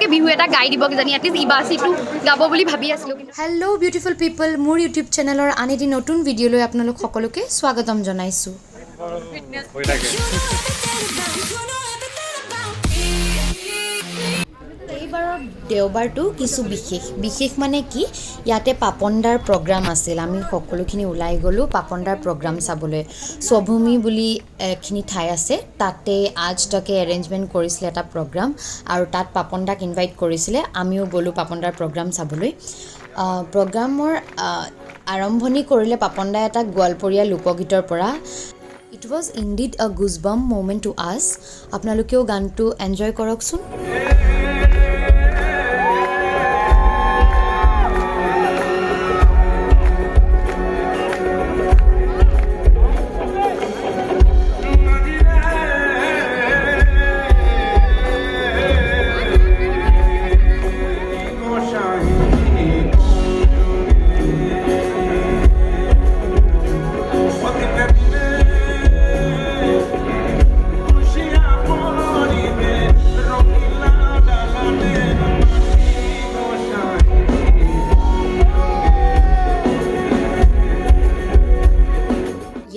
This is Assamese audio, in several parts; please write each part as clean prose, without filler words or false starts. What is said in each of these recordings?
কি বিহু এটা গাই দিব কিজানি এটলিষ্ট ইবাচিটো গাব বুলি ভাবি আছিলোঁ। হেল্ল' বিউটিফুল পিপল, মোৰ ইউটিউব চেনেলৰ আন এটি নতুন ভিডিঅ'লৈ আপোনালোক সকলোকে স্বাগতম জনাইছোঁ। এইবাৰৰ দেওবাৰটো কিছু বিশেষ মানে কি, ইয়াতে পাপনদাৰ প্ৰগ্ৰাম আছিল। আমি সকলোখিনি ওলাই গ'লোঁ পাপনদাৰ প্ৰগ্ৰাম চাবলৈ। স্বভূমি বুলি এখিনি ঠাই আছে, তাতে আজ তাকে এৰেঞ্জমেণ্ট কৰিছিলে এটা প্ৰগ্ৰাম, আৰু তাত পাপনদাক ইনভাইট কৰিছিলে। আমিও গ'লোঁ পাপনদাৰ প্ৰগ্ৰাম চাবলৈ। প্ৰগ্ৰামৰ আৰম্ভণি কৰিলে পাপনদাই এটা গোৱালপৰীয়া লোকগীতৰ পৰা। It was indeed a goosebump moment to us. আপোনালোকেও গানটো এনজয় কৰকচোন।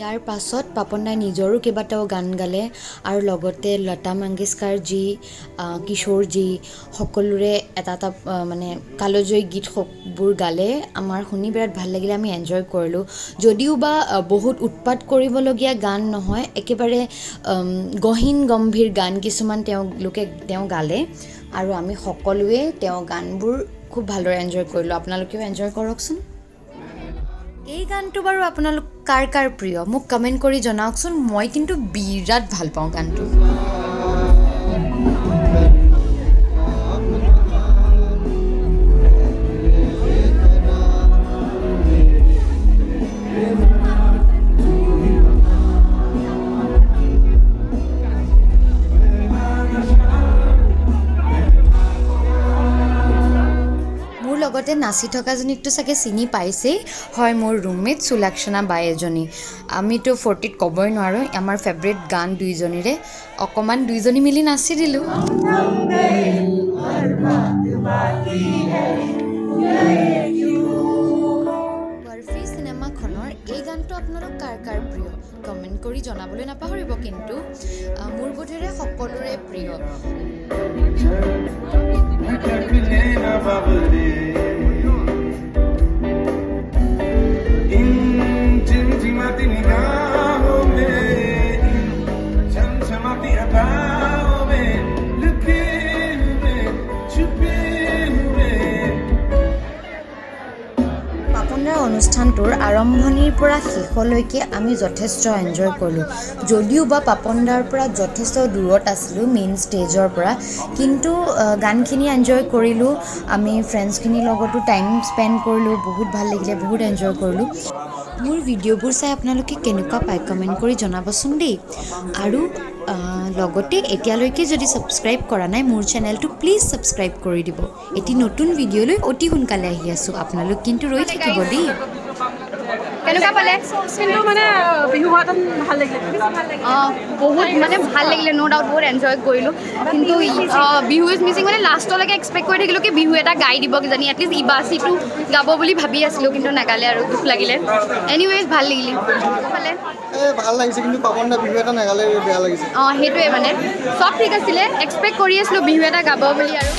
ইয়াৰ পাছত পাপনদাই নিজৰো কেইবাটাও গান গালে, আৰু লগতে লতা মংগেশকাৰজী, কিশোৰজী সকলোৰে এটা এটা মানে কালজয়ী গীতবোৰ গালে। আমাৰ শুনি বিৰাট ভাল লাগিলে, আমি এনজয় কৰিলোঁ। যদিও বা বহুত উৎপাত কৰিবলগীয়া গান নহয়, একেবাৰে গহীন গম্ভীৰ গান কিছুমান তেওঁ গালে, আৰু আমি সকলোৱে তেওঁ গানবোৰ খুব ভালদৰে এনজয় কৰিলোঁ। আপোনালোকেও এনজয় কৰকচোন। এই গানটো বাৰু আপোনালোক কাৰ প্ৰিয় মোক কমেণ্ট কৰি জনাওকচোন। মই কিন্তু বিৰাট ভাল পাওঁ গানটো। লগতে নাচি থকাজনীকতো চাগে চিনি পাইছেই, হয় মোৰ ৰুমমেট সুলক্ষণা বাই এজনী। আমিতো 40ত ক'বই নোৱাৰোঁ, আমাৰ ফেভৰেট গান দুইজনীৰে। অকণমান দুইজনী মিলি নাচি দিলোঁ। বৰফি চিনেমাখনৰ এই গানটো আপোনালোক কাৰ প্ৰিয় কমেণ্ট কৰি জনাবলৈ নাপাহৰিব। কিন্তু মোৰ বোধেৰে সকলোৰে প্ৰিয়। পাপনদাৰ অনুষ্ঠানটোৰ আৰম্ভণিৰ পৰা শেষলৈকে আমি যথেষ্ট এনজয় কৰিলোঁ। যদিও বা পাপনদাৰ পৰা যথেষ্ট দূৰত আছিলোঁ মেইন ষ্টেজৰ পৰা, কিন্তু গানখিনি এনজয় কৰিলোঁ। আমি ফ্ৰেণ্ডছখিনিৰ লগতো টাইম স্পেণ্ড কৰিলোঁ, বহুত ভাল লাগিলে, বহুত এনজয় কৰিলোঁ। মোৰ ভিডিঅ'বোৰ চাই আপোনালোকে কেনেকুৱা পায় কমেণ্ট কৰি জনাবচোন দেই। আৰু লগতে এতিয়ালৈকে যদি ছাবস্ক্ৰাইব কৰা নাই মোৰ চেনেলটো প্লিজ ছাবস্ক্ৰাইব কৰি দিব। এটি নতুন ভিডিঅ'লৈ অতি সোনকালে আহি আছোঁ, আপোনালোক কিন্তু ৰৈ থাকিব দেই। কেনেকুৱা পালে? কিন্তু মানে বিহু হোৱাটো ভাল লাগিলে। বহুত মানে ভাল লাগিলে, ন' ডাউট বহুত এনজয় কৰিলোঁ। কিন্তু বিহু ইজ মিচিং মানে লাষ্টলৈকে এক্সপেক্ট কৰি থাকিলোঁ কি বিহু এটা গাই দিব কিজানি এটলিষ্ট ইবাচিটো গাব বুলি ভাবি আছিলোঁ, কিন্তু নাগালে আৰু দুখ লাগিলে। এনিৱেজ ভাল লাগিলে। ভাল লাগিছে, কিন্তু পাপনদা বিহু এটা নাগালে বেয়া লাগিছে। সেইটোৱে মানে চব ঠিক আছিলে, এক্সপেক্ট কৰি আছিলোঁ বিহু এটা গাব বুলি আৰু।